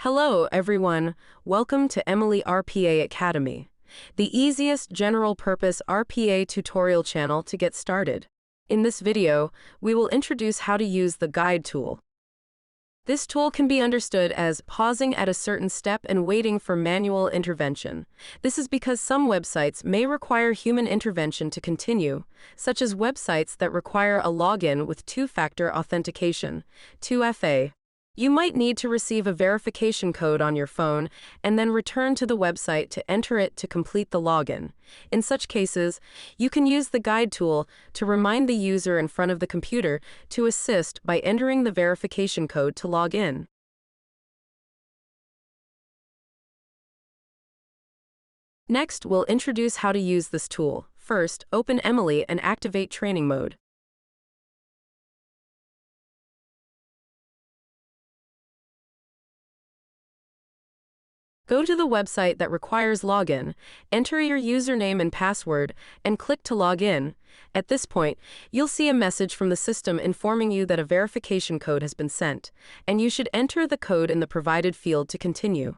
Hello, everyone. Welcome to Emily.RPA Academy, the easiest general-purpose RPA tutorial channel to get started. In this video, we will introduce how to use the guide tool. This tool can be understood as pausing at a certain step and waiting for manual intervention. This is because some websites may require human intervention to continue, such as websites that require a login with two-factor authentication, 2FA. You might need to receive a verification code on your phone and then return to the website to enter it to complete the login. In such cases, you can use the guide tool to remind the user in front of the computer to assist by entering the verification code to log in. Next, we'll introduce how to use this tool. First, open Emily and activate training mode. Go to the website that requires login, enter your username and password, and click to log in. At this point, you'll see a message from the system informing you that a verification code has been sent, and you should enter the code in the provided field to continue.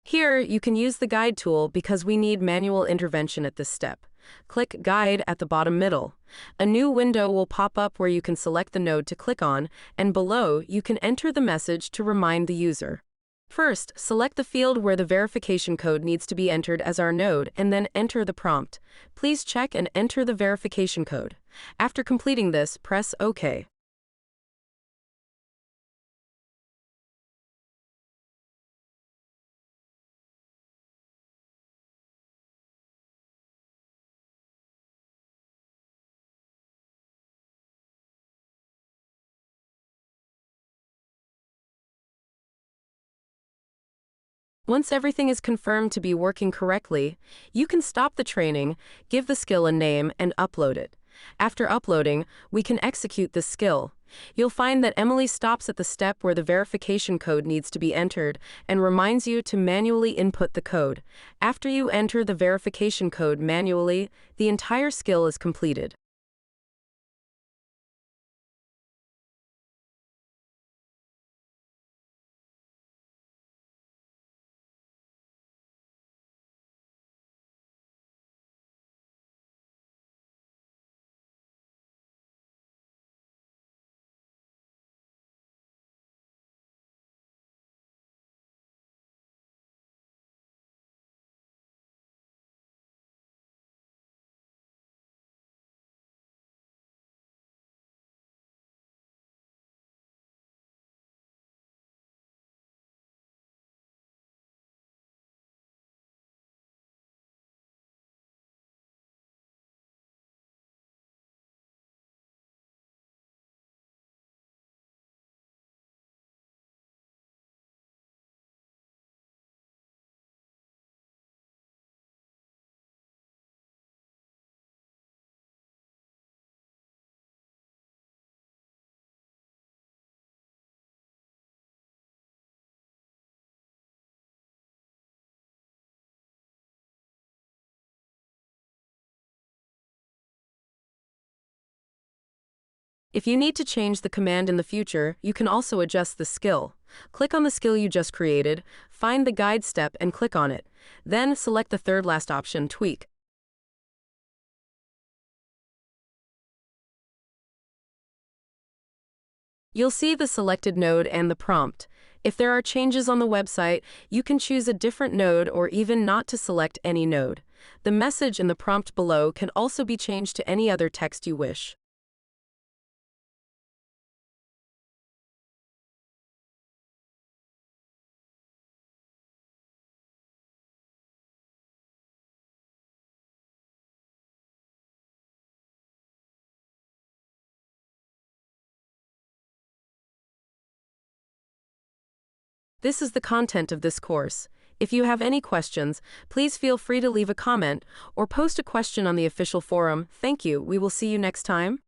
Here, you can use the guide tool because we need manual intervention at this step. Click Guide at the bottom middle. A new window will pop up where you can select the node to click on, and below, you can enter the message to remind the user. First, select the field where the verification code needs to be entered as our node, and then enter the prompt. Please check and enter the verification code. After completing this, press OK. Once everything is confirmed to be working correctly, you can stop the training, give the skill a name, and upload it. After uploading, we can execute this skill. You'll find that Emily stops at the step where the verification code needs to be entered and reminds you to manually input the code. After you enter the verification code manually, the entire skill is completed. If you need to change the command in the future, you can also adjust the skill. Click on the skill you just created, find the guide step and click on it. Then select the third last option, Tweak. You'll see the selected node and the prompt. If there are changes on the website, you can choose a different node or even not to select any node. The message in the prompt below can also be changed to any other text you wish. This is the content of this course. If you have any questions, please feel free to leave a comment or post a question on the official forum. Thank you. We will see you next time.